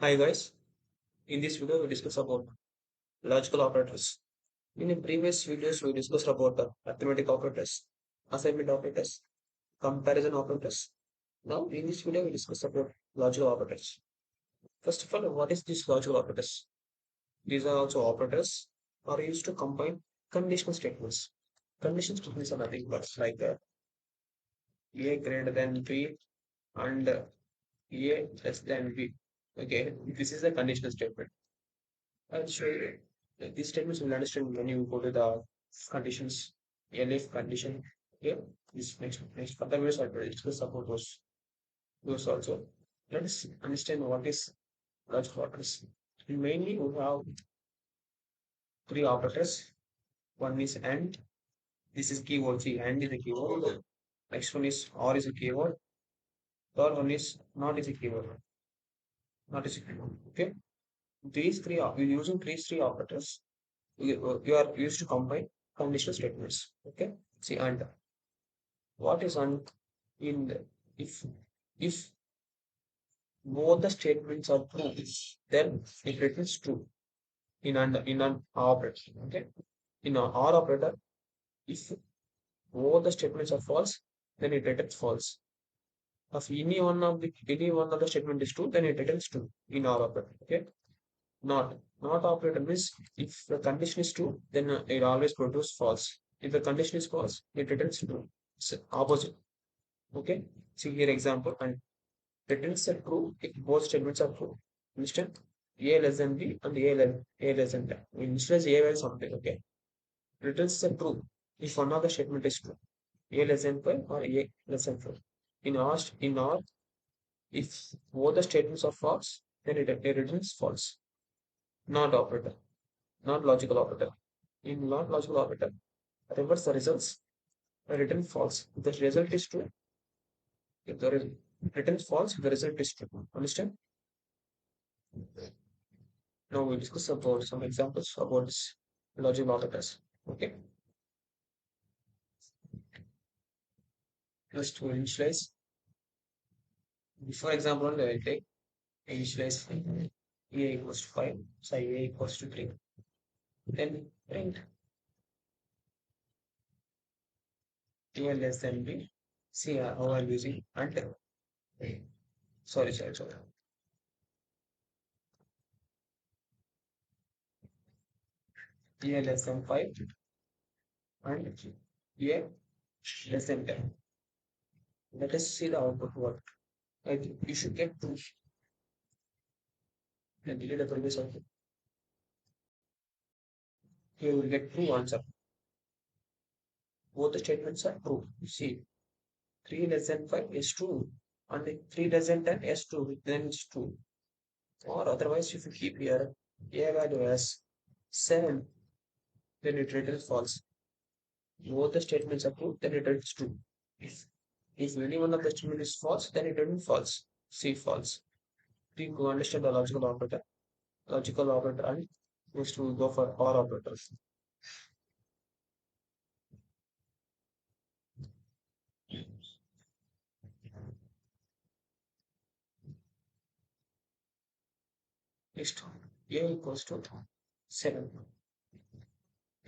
Hi guys, in this video we discuss about logical operators. In the previous videos we discussed about arithmetic operators, assignment operators, comparison operators. Now in this video we discuss about logical operators. First of all, what is this logical operators? These are also operators are used to combine conditional statements. Conditional statements are nothing but like a greater than b and a less than b. Okay, this is a conditional statement. I'll show you. These statements will understand when you go to the conditions, elif condition. Okay, this next further videos I will discuss about those also. Let us understand what is logical operators. Mainly, we have three operators. One is AND. This is keyword. See, AND is a keyword. Next one is OR is a keyword. Third one is not is a keyword. Not is a keyword. Okay. These three are using these three operators. You are used to combine conditional statements. Okay. See, and what is and in if both the statements are true, then it returns true in an operator. Okay. In an OR operator, if both the statements are false, then it returns false. If any one of the statement is true, then it returns true in OR operator. Okay. Not operator means if the condition is true, then it always produces false. If the condition is false, it returns true. It's opposite. Okay. See here example and returns are true if both statements are true. Understand? A less than B and A less than that. We initialize A while something. Okay. Returns are true if one of the statement is true. A less than 5 or A less than 4. In R, if both the statements are false, then it returns false. Not operator. Not logical operator. In not logical operator, reverse the results, return false. If the result is true, if the returns false, the result is true. Understand? Now we discuss about some examples about this logical operators. Okay, first we initialize. Before example, I will take initialize a equals to 5, so a equals to 3. Then print a less than b. See how I'm using and sorry. A less than 5 and a less than 10. Let us see the output work. I think you should get 2 and delete the previous output. Here you will get true answer. Both the statements are true. See, 3 less than 5 is true, and 3 less than 10 is true, then it's true. Or otherwise, if you keep here a value as 7, then it returns false. Both the statements are true, then it returns true. If if any one of the statement is false, then it returns false. See false. Please go understand the logical operator, and next we will go for OR operators. Next, a equals to 7.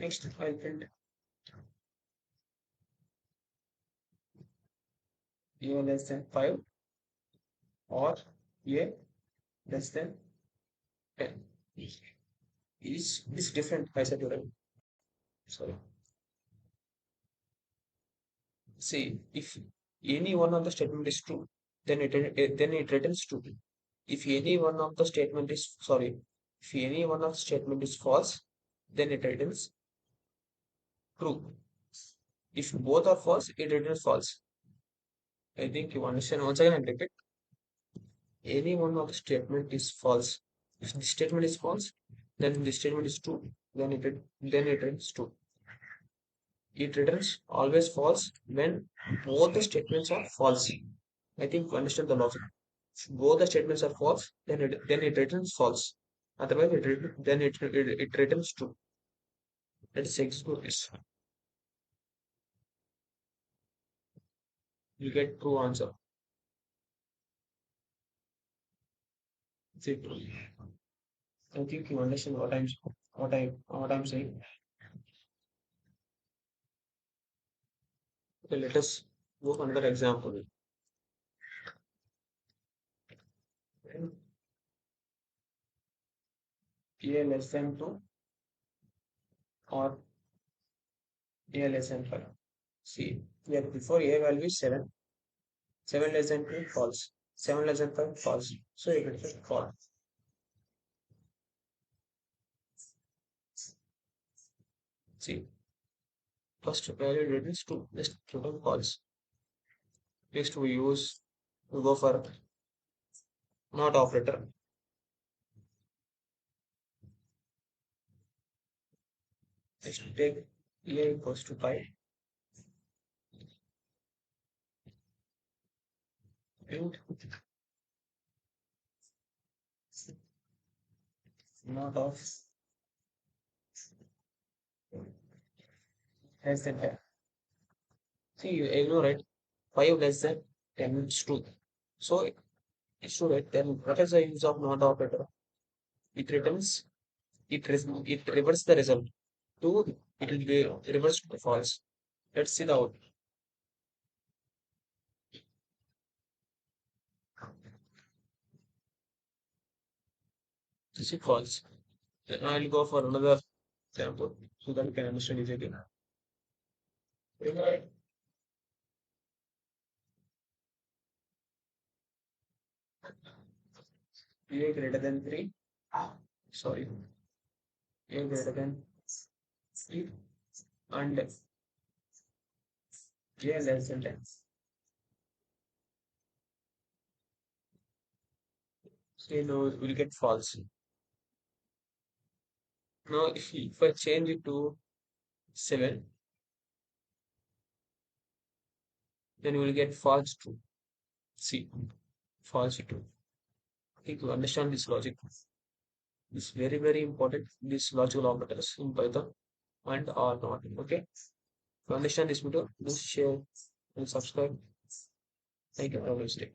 Next, I'll print a less than 5 or a less than 10. Is different, I said already. Sorry. See, if any one of the statement is true, then it returns true. If any one of the statement is sorry, if any one of the statement is false, then it returns true. If both are false, it returns false. I think you understand. Once again, I repeat. Any one of the statement is false. If the statement is false, then the statement is true. Then it returns true. It returns always false when both the statements are false. I think you understand the logic. If both the statements are false, then it returns false. Otherwise, it returns true. Let's execute this. You get true answer. See, I think you understand what I'm saying. Okay, let us go for another example. When a less than 2 or a less than 5. See, here before a value is 7, 7 less than 2 false, 7 less than 5 false. So you get false. See, first value reduces to just total false. Next we go for not operator. Next we take a equals to pi and not of less than 10. See, you know, right? 5 less than 10 is true. So it's true, right? Then what is the use of not operator? It returns, it reverses the result. 2, it will be reversed to false. Let's see the out. This is false. Then I'll go for another example so that you can understand easily. A greater than 3. Sorry. A greater than 3 and a less than 10. So now we'll get false. Now if I change it to 7, then we will get false true. See, false true. I think you understand this logic. It's very, very important. These logical operators in Python and are not. Okay. To understand this video, please share and subscribe. Thank you. Have a nice day.